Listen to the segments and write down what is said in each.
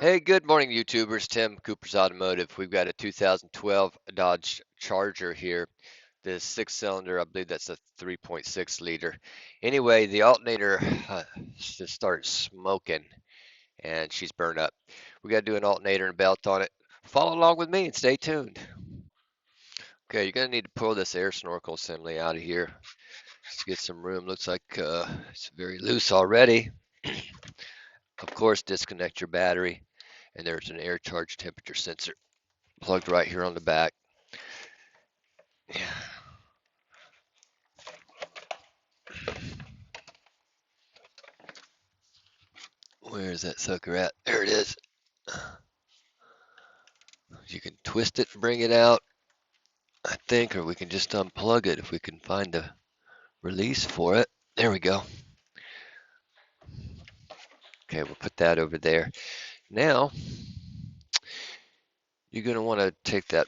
Hey, good morning, YouTubers. Tim, Cooper's Automotive. We've got a 2012 Dodge Charger here. The six-cylinder, I believe that's a 3.6 liter. Anyway, the alternator just started smoking, and she's burned up. We got to do an alternator and belt on it. Follow along with me and stay tuned. Okay, you're gonna need to pull this air snorkel assembly out of here just to get some room. Looks like it's very loose already. Of course, disconnect your battery, and there's an air charge temperature sensor plugged right here on the back. Yeah. Where is that sucker at? There it is. You can twist it and bring it out, I think, or we can just unplug it if we can find a release for it. There we go. Okay, we'll put that over there. Now, you're going to want to take that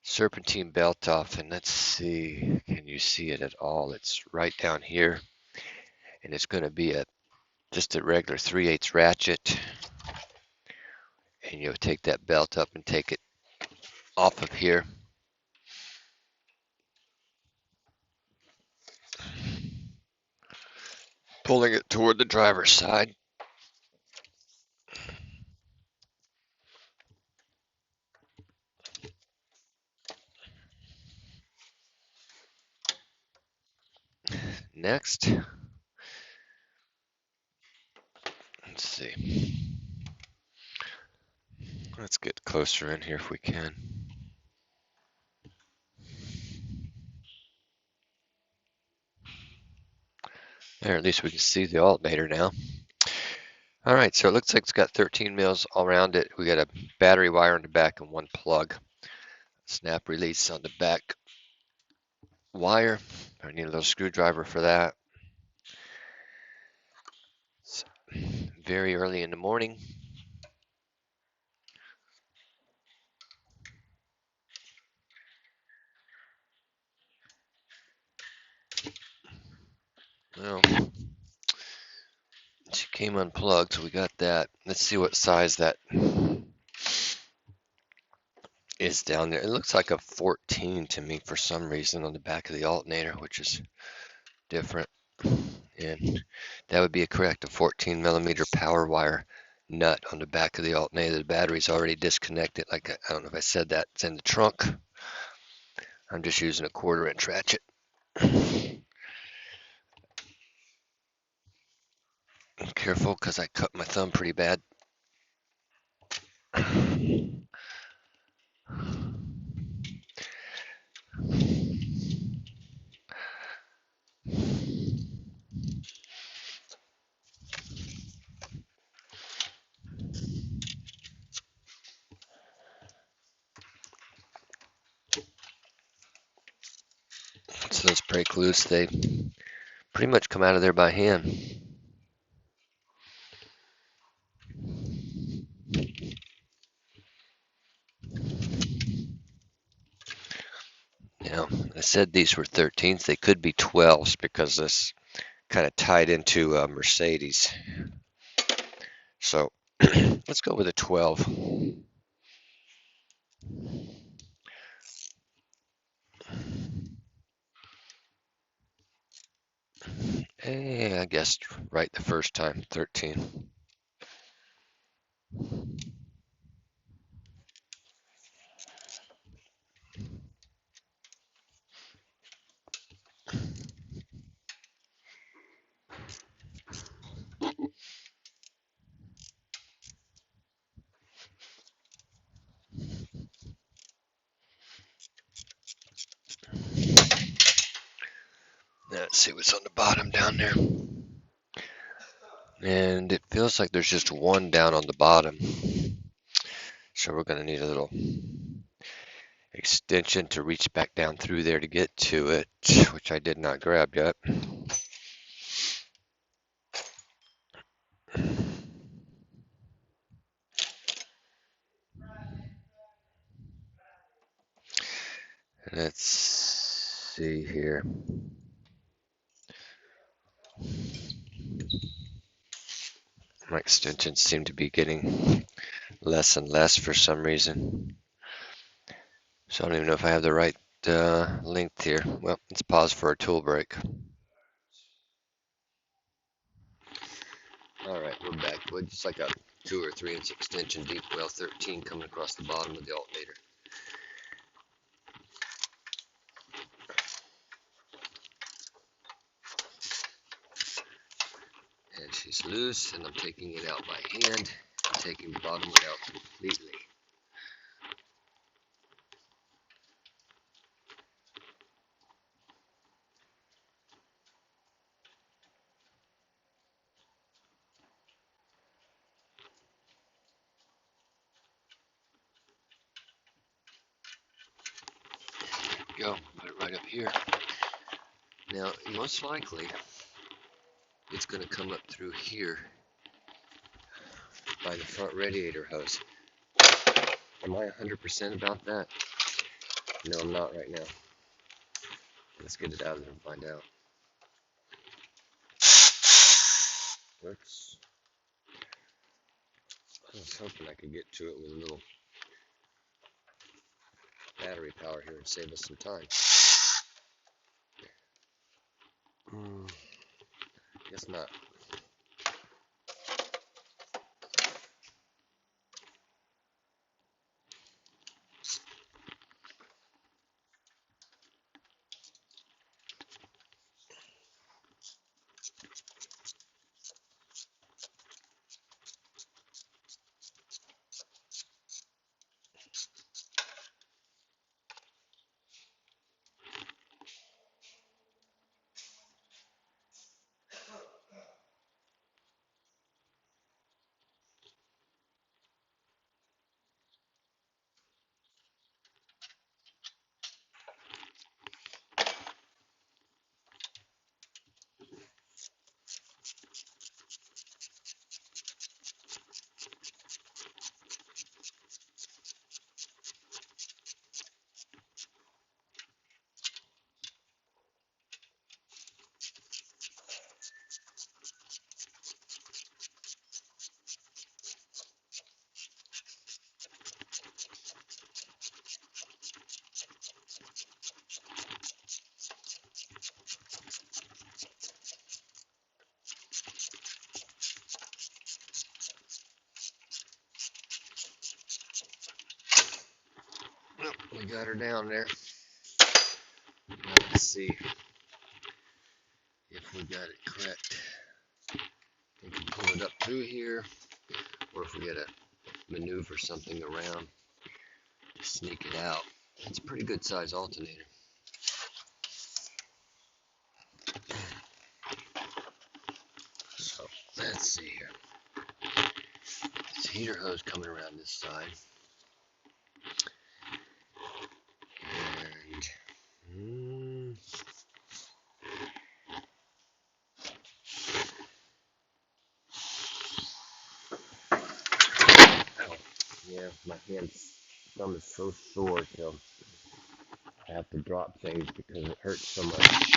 serpentine belt off, and let's see, can you see it at all? It's right down here, and it's going to be just a regular 3/8 ratchet, and you'll take that belt up and take it off of here. Pulling it toward the driver's side. Next, let's see. Let's get closer in here if we can. There, at least we can see the alternator now. All right, so it looks like it's got 13 mils all around it. We got a battery wire in the back and one plug. Snap release on the back wire. I need a little screwdriver for that. It's very early in the morning. Well, she came unplugged, so we got that. Let's see what size that is down there. It looks like a 14 to me for some reason on the back of the alternator, which is different. And that would be correct, a 14 millimeter power wire nut on the back of the alternator. The battery's already disconnected. Like, I don't know if I said that. It's in the trunk. I'm just using a 1/4-inch ratchet. Careful, because I cut my thumb pretty bad. So those break loose. They pretty much come out of there by hand. Now, I said these were 13s. They could be 12s because this kind of tied into a Mercedes. So let's go with a 12. I guessed right the first time, 13. Let's see what's on the bottom down there. And it feels like there's just one down on the bottom. So we're going to need a little extension to reach back down through there to get to it, which I did not grab yet. Let's see here. My extensions seem to be getting less and less for some reason. So I don't even know if I have the right length here. Well, let's pause for a tool break. All right, we're back. Well, just like a 2 or 3 inch extension deep well 13 coming across the bottom of the alternator. And she's loose, and I'm taking it out by hand. I'm taking the bottom one out completely. Go, put it right up here. Now, most likely, it's going to come up through here by the front radiator hose. Am I 100% about that? No, I'm not right now. Let's get it out of there and find out. Oops. I was hoping I could get to it with a little battery power here and save us some time. Guess not. Well, we got her down there. Now let's see if we got it correct. We can pull it up through here, or if we gotta maneuver something around to sneak it out. It's a pretty good size alternator. So let's see here. This heater hose coming around this side. And ow. Yeah, my thumb is so sore, so I have to drop things because it hurts so much.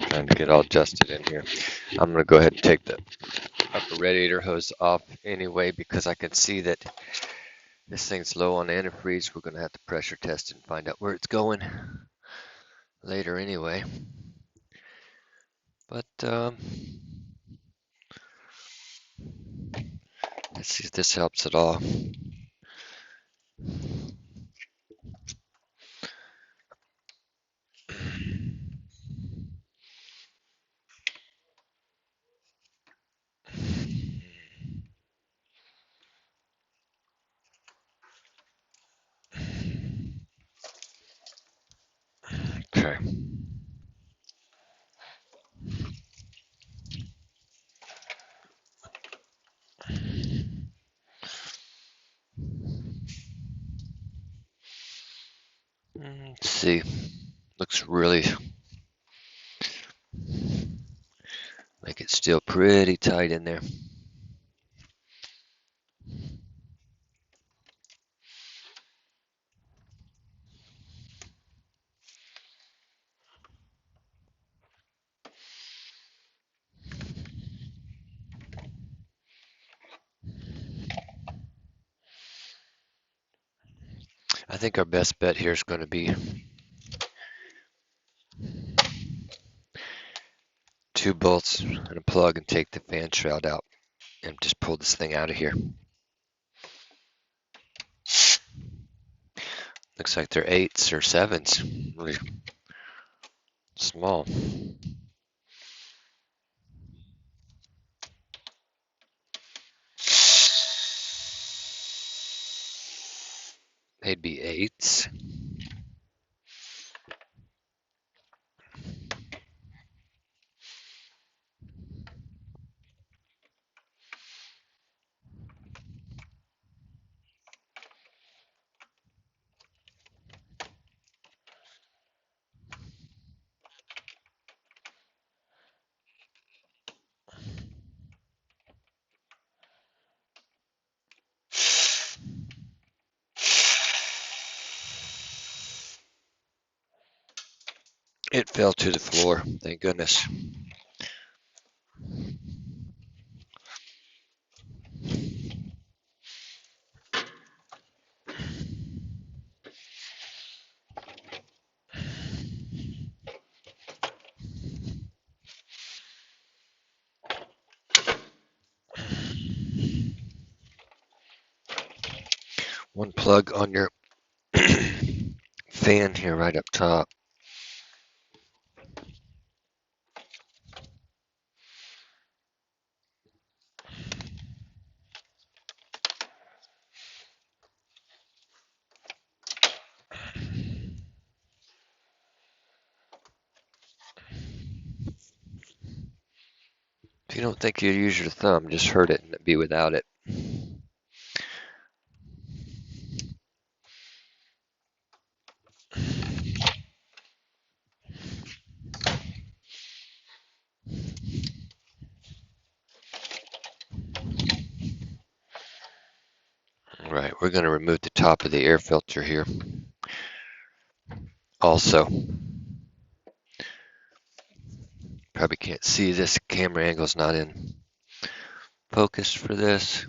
Trying to get all adjusted in here. I'm going to go ahead and take the upper radiator hose off anyway because I can see that this thing's low on antifreeze. We're going to have to pressure test and find out where it's going later anyway. But let's see if this helps at all. Okay. Let's see. Looks really like it's still pretty tight in there. I think our best bet here is going to be 2 bolts and a plug and take the fan shroud out and just pull this thing out of here. Looks like they're 8s or 7s, really small. They'd be 8s. It fell to the floor, thank goodness. One plug on your fan here right up top. If you don't think you use your thumb, just hurt it and be without it. All right, we're going to remove the top of the air filter here. Also, probably can't see this, camera angle's not in focus for this.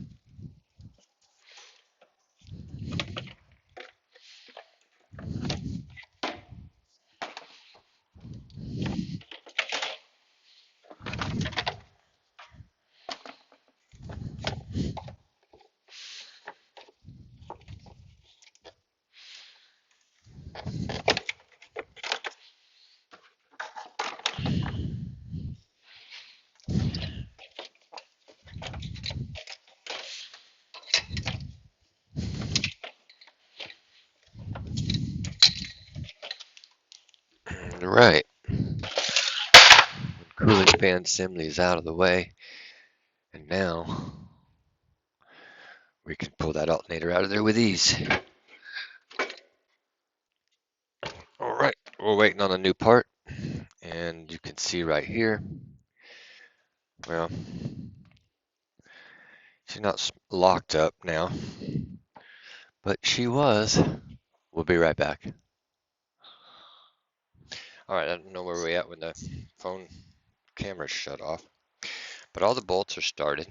All right, cooling fan assembly is out of the way, and now we can pull that alternator out of there with ease. All right, we're waiting on a new part, and you can see right here, well, she's not locked up now, but she was. We'll be right back. All right, I don't know where we're at when the phone camera shut off, but all the bolts are started.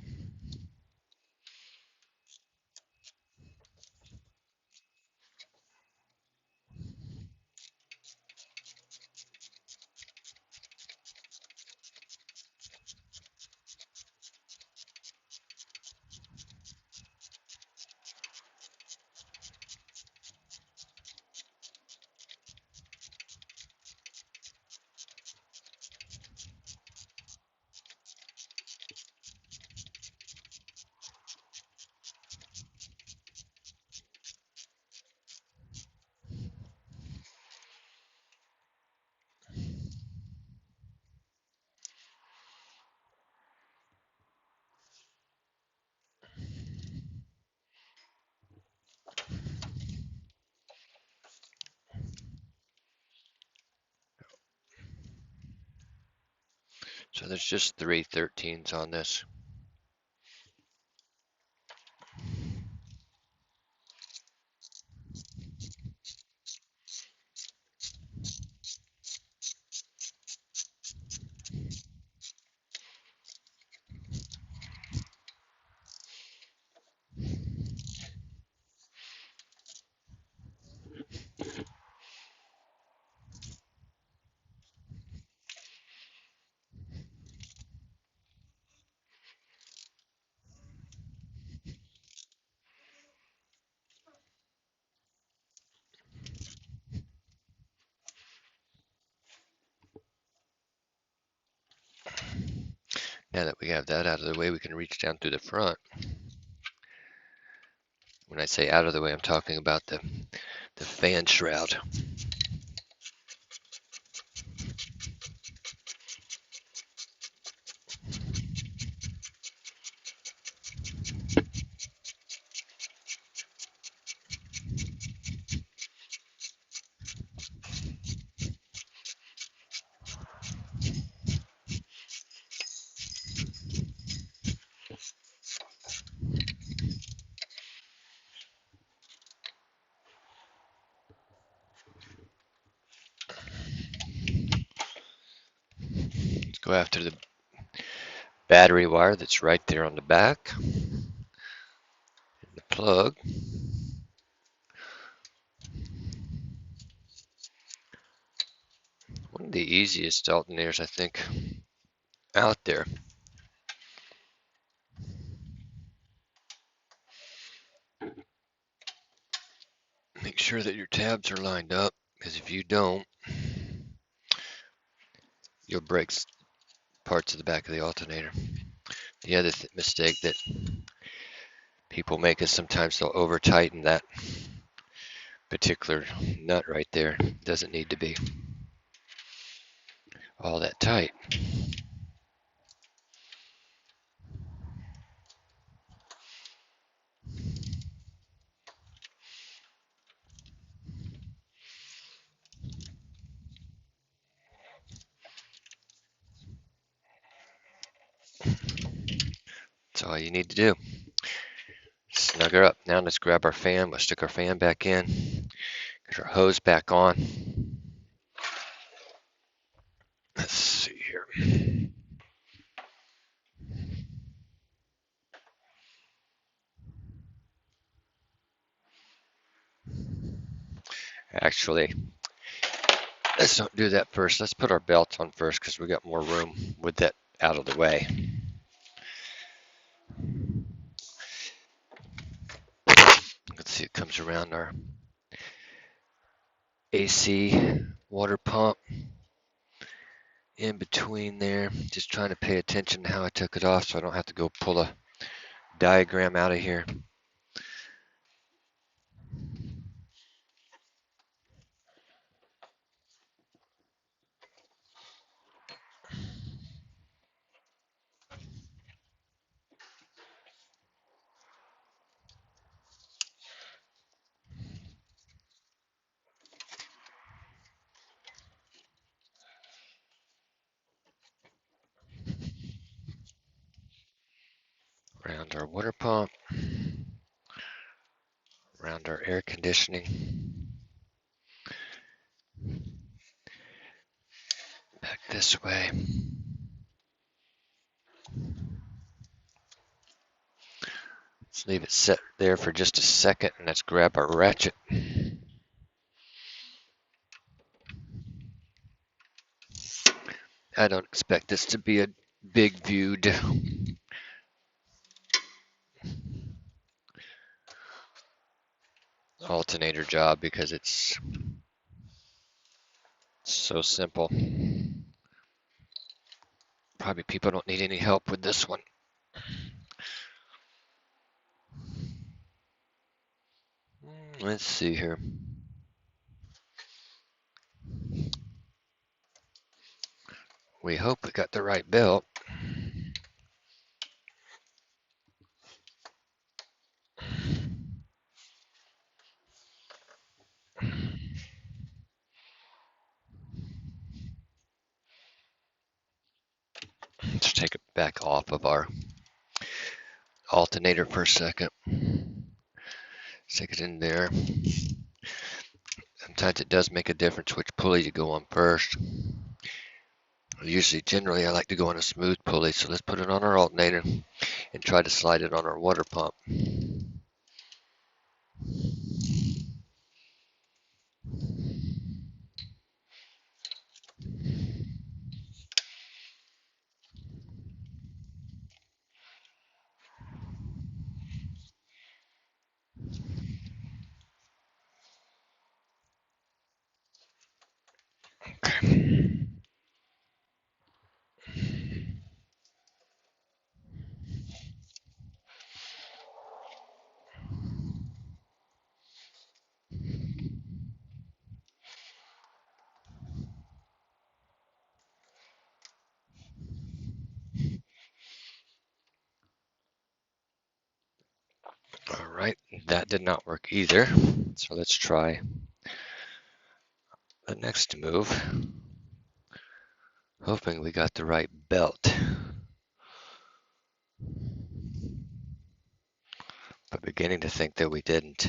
So there's just 3 13s on this. Now that we have that out of the way, we can reach down through the front. When I say out of the way, I'm talking about the fan shroud. Let's go after the battery wire that's right there on the back. And the plug. One of the easiest alternators, I think, out there. Make sure that your tabs are lined up, because if you don't, you'll break parts of the back of the alternator. The other mistake that people make is sometimes they'll over tighten that particular nut right there. It doesn't need to be all that tight. That's all you need to do. Snug her up. Now let's grab our fan. We'll stick our fan back in. Get our hose back on. Let's see here. Actually, let's don't do that first. Let's put our belt on first because we got more room with that out of the way. Let's see, it comes around our AC water pump in between there. Just trying to pay attention to how I took it off so I don't have to go pull a diagram out of here. Around our water pump, around our air conditioning, back this way. Let's leave it set there for just a second and let's grab our ratchet. I don't expect this to be a big viewed alternator job because it's so simple. Probably people don't need any help with this one. Let's see here. We hope we got the right belt. take it back off of our alternator for a second. Stick it in there. Sometimes it does make a difference which pulley you go on first. Generally, I like to go on a smooth pulley, so let's put it on our alternator and try to slide it on our water pump. Okay. All right, that did not work either. So let's try the next move. Hoping we got the right belt. But beginning to think that we didn't.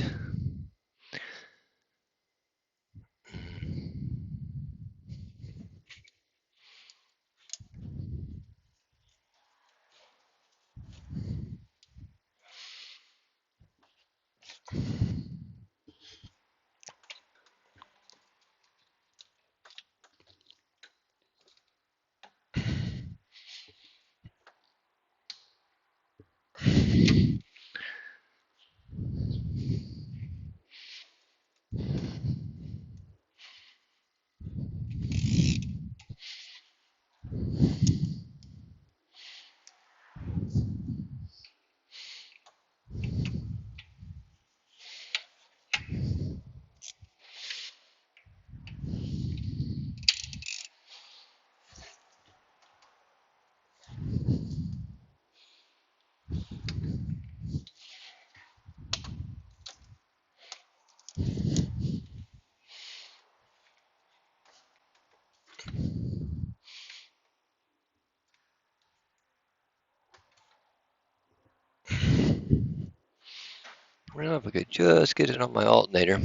Well, if we could just get it on my alternator,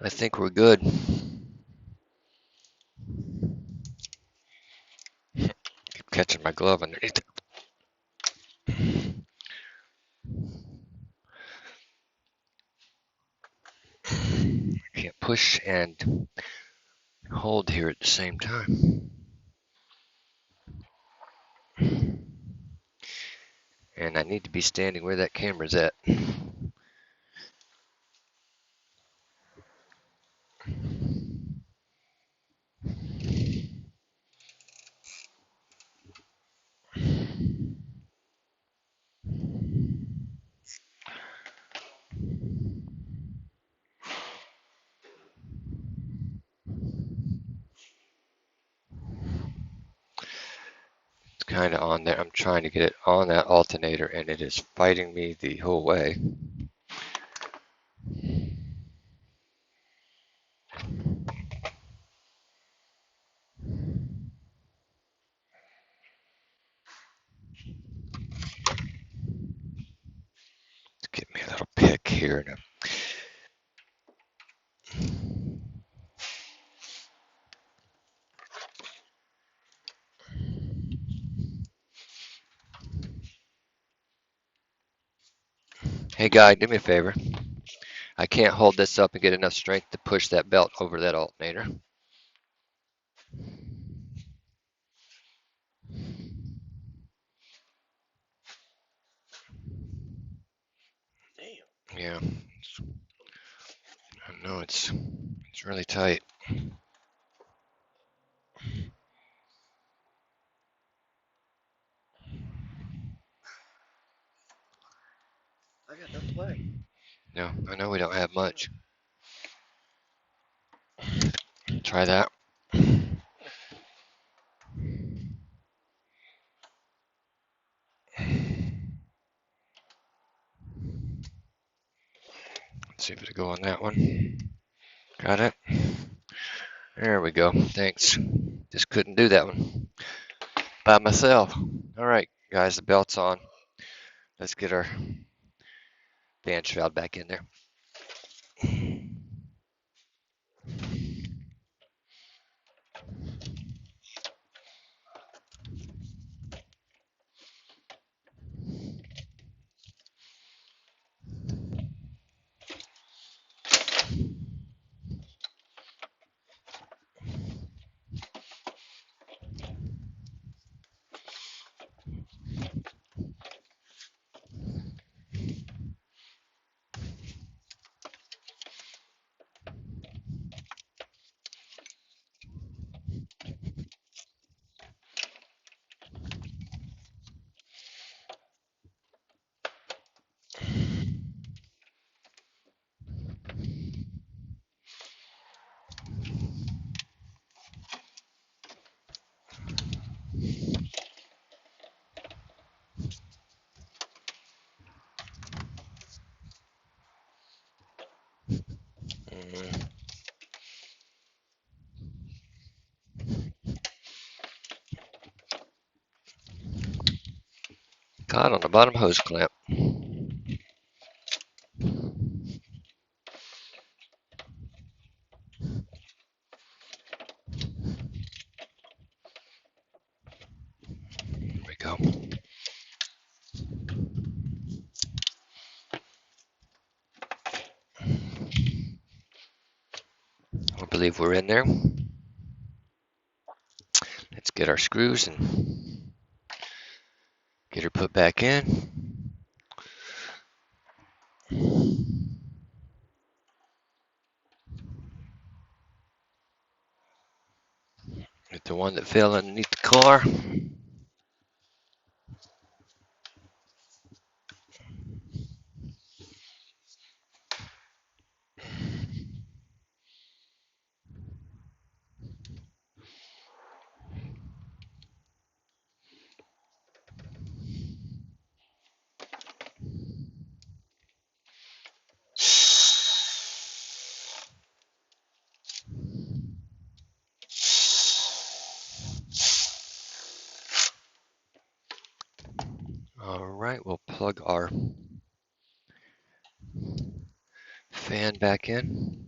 I think we're good. Keep catching my glove underneath it. I can't push and hold here at the same time. And I need to be standing where that camera's at. It's kind of on there. I'm trying to get it on that alternator and it is fighting me the whole way. Give me a little pick here. Hey guy, do me a favor. I can't hold this up and get enough strength to push that belt over that alternator. Yeah, I know it's really tight. I got no play. No, I know we don't have much. Try that. Let's see if it'll go on that one. Got it. There we go. Thanks. Just couldn't do that one. by myself. All right, guys, the belt's on. Let's get our fan shroud back in there. Mm, caught on the bottom hose clamp. There we go. I believe we're in there. Let's get our screws and get her put back in. Get the one that fell underneath the car. All right, we'll plug our fan back in.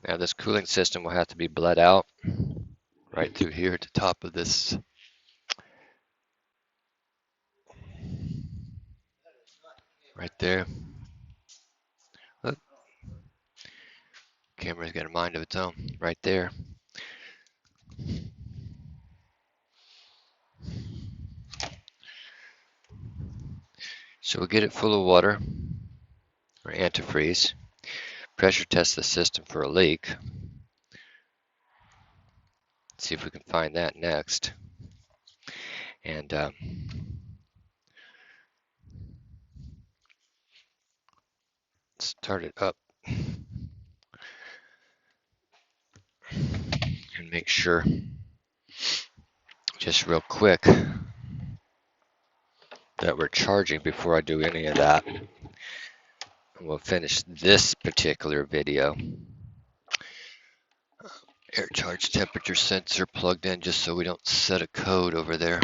Now this cooling system will have to be bled out right through here at the top of this. Right there. Look, camera's got a mind of its own. Right there. So we'll get it full of water or antifreeze. Pressure test the system for a leak. See if we can find that next. And start it up and make sure, just real quick, that we're charging before I do any of that. And we'll finish this particular video. Air charge temperature sensor plugged in just so we don't set a code over there.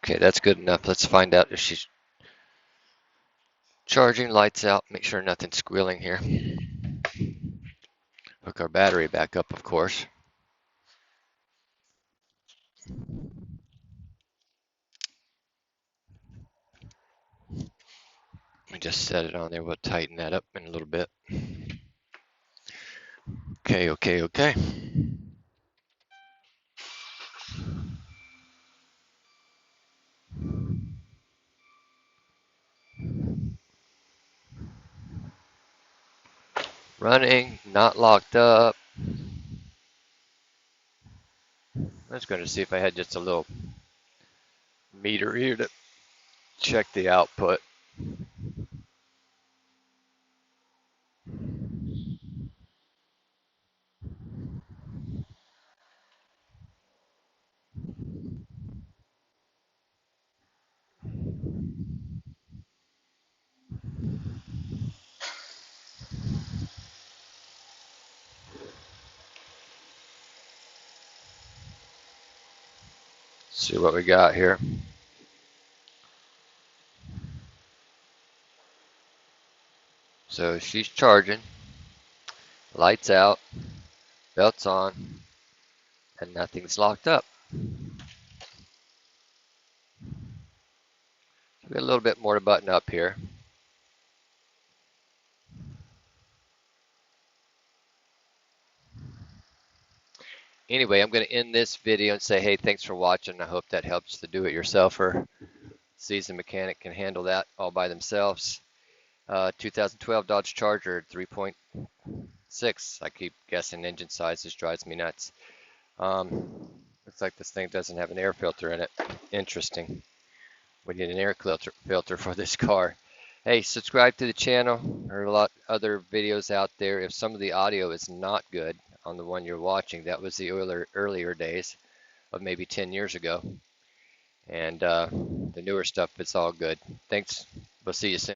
Okay, that's good enough. Let's find out if she's charging. Lights out. Make sure nothing's squealing here. Hook our battery back up, of course. We just set it on there. We'll tighten that up in a little bit. Okay. Running, not locked up. was going to see if I had just a little meter here to check the output. See what we got here. So she's charging, lights out, belt's on, and nothing's locked up. We got a little bit more to button up here. Anyway, I'm going to end this video and say, hey, thanks for watching. I hope that helps the do-it-yourselfer. Seasoned mechanic can handle that all by themselves. 2012 Dodge Charger 3.6. I keep guessing engine size. This drives me nuts. Looks like this thing doesn't have an air filter in it. Interesting. We need an air filter for this car. Hey, subscribe to the channel. There are a lot other videos out there. If some of the audio is not good on the one you're watching, that was the earlier days of maybe 10 years ago. And the newer stuff, it's all good. Thanks. We'll see you soon.